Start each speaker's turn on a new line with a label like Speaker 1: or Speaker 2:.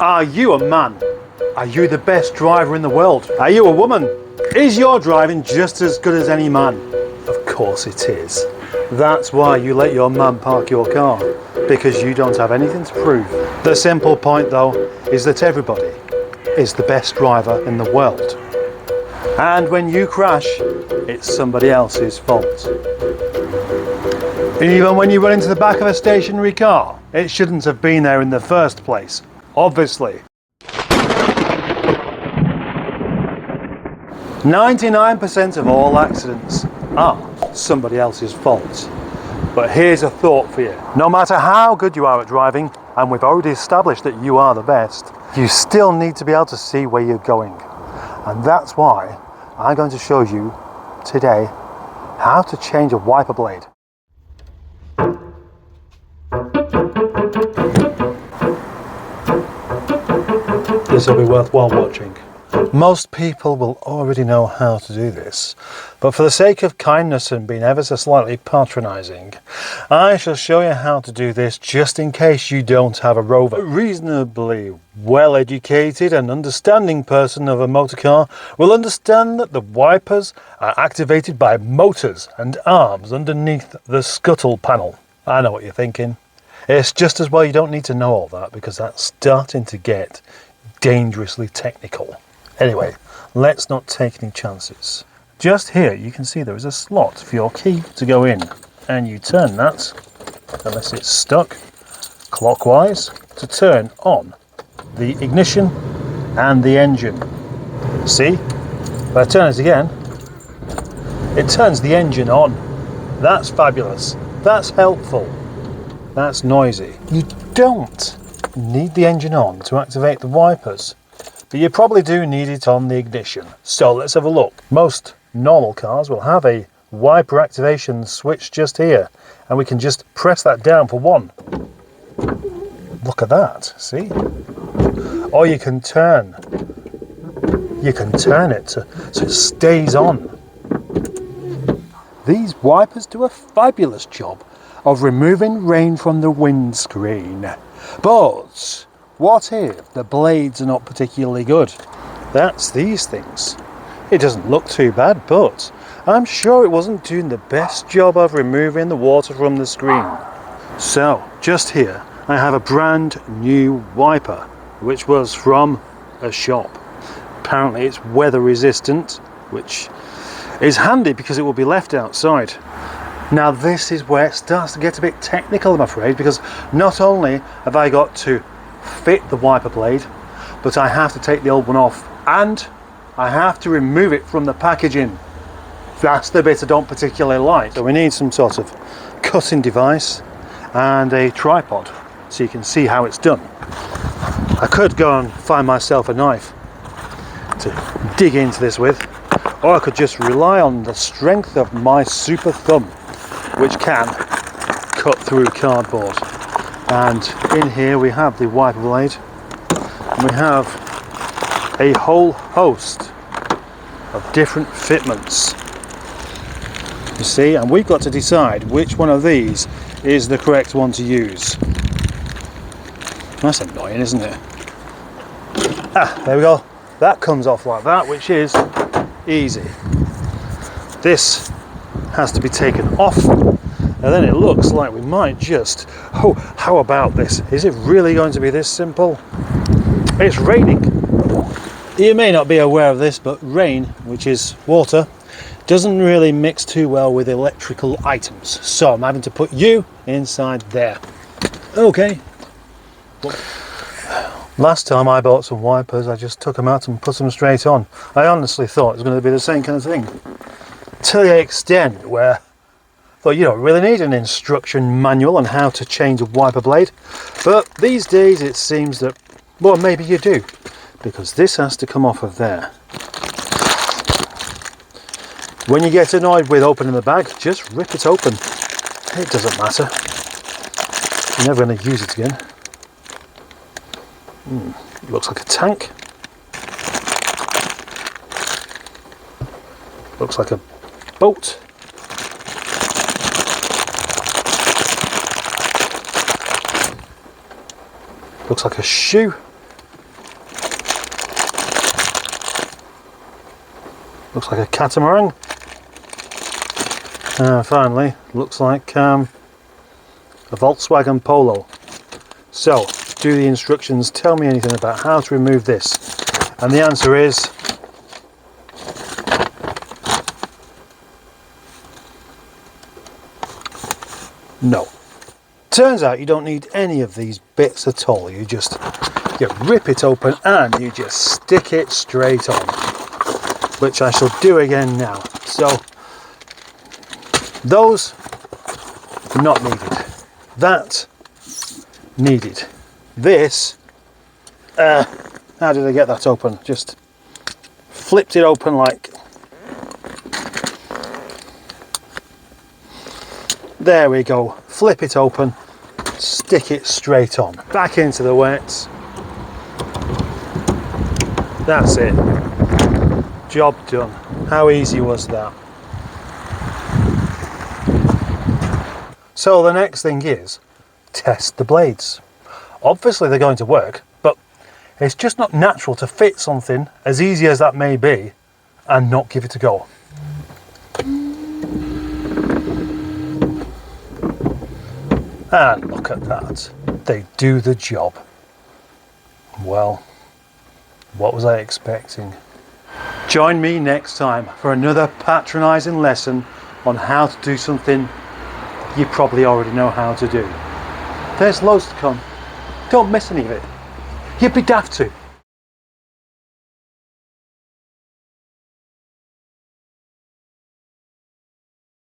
Speaker 1: Are you a man? Are you the best driver in the world? Are you a woman? Is your driving just as good as any man? Of course it is. That's why you let your man park your car, because you don't have anything to prove. The simple point though is that everybody is the best driver in the world. And when you crash, it's somebody else's fault. Even when you run into the back of a stationary car, it shouldn't have been there in the first place, obviously. 99% of all accidents are somebody else's fault. But here's a thought for you. No matter how good you are at driving, and we've already established that you are the best, you still need to be able to see where you're going. And that's why I'm going to show you today how to change a wiper blade. This will be worthwhile watching. Most people will already know how to do this, but for the sake of kindness and being ever so slightly patronising, I shall show you how to do this just in case you don't have a rover. A reasonably well-educated and understanding person of a motor car will understand that the wipers are activated by motors and arms underneath the scuttle panel. I know what you're thinking. It's just as well you don't need to know all that, because that's starting to get dangerously technical. Anyway, let's not take any chances. Just here you can see there is a slot for your key to go in, and you turn that, unless it's stuck, clockwise to turn on the ignition and the engine. See? If I turn it again, it turns the engine on. That's fabulous. That's helpful. That's noisy. You don't need the engine on to activate the wipers, but you probably do need it on the ignition. So let's have a look. Most normal cars will have a wiper activation switch just here, and we can just press that down for one. Look at that, see? Or you can turn it so it stays on. These wipers do a fabulous job of removing rain from the windscreen. But what if the blades are not particularly good? That's these things. It doesn't look too bad, but I'm sure it wasn't doing the best job of removing the water from the screen. So, just here, I have a brand new wiper, which was from a shop. Apparently it's weather resistant, which is handy because it will be left outside. Now this is where it starts to get a bit technical, I'm afraid, because not only have I got to fit the wiper blade, but I have to take the old one off, and I have to remove it from the packaging. That's the bit I don't particularly like. So we need some sort of cutting device and a tripod so you can see how it's done. I could go and find myself a knife to dig into this with, or I could just rely on the strength of my super thumb, which can cut through cardboard. And in here we have the wiper blade, and we have a whole host of different fitments, you see, and we've got to decide which one of these is the correct one to use. That's annoying, isn't it? There we go. That comes off like that, which is easy. This has to be taken off, and then it looks like we might just, oh, how about this? Is it really going to be this simple? It's raining. You may not be aware of this, but rain, which is water, doesn't really mix too well with electrical items. So I'm having to put you inside there. Okay. Last time I bought some wipers, I just took them out and put them straight on. I honestly thought it was going to be the same kind of thing. To the extent where I thought you don't really need an instruction manual on how to change a wiper blade. But these days it seems that, well, maybe you do, because this has to come off of there. When you get annoyed with opening the bag, just rip it open. It doesn't matter. You're never going to use it again. Looks like a tank. Looks like a boat. Looks like a shoe. Looks like a catamaran. Finally, looks like a Volkswagen Polo. So, do the instructions tell me anything about how to remove this? And the answer is no. Turns out you don't need any of these bits at all. You rip it open and you just stick it straight on, which I shall do again now. So those not needed, that needed. This, how did I get that open? Just flipped it open like, there we go, flip it open, stick it straight on, back into the wets. That's it, job done. How easy was that? So the next thing is test the blades. Obviously they're going to work, but it's just not natural to fit something as easy as that may be and not give it a go. And look at that, they do the job. Well, what was I expecting? Join me next time for another patronising lesson on how to do something you probably already know how to do. There's loads to come. Don't miss any of it. You'd be daft to.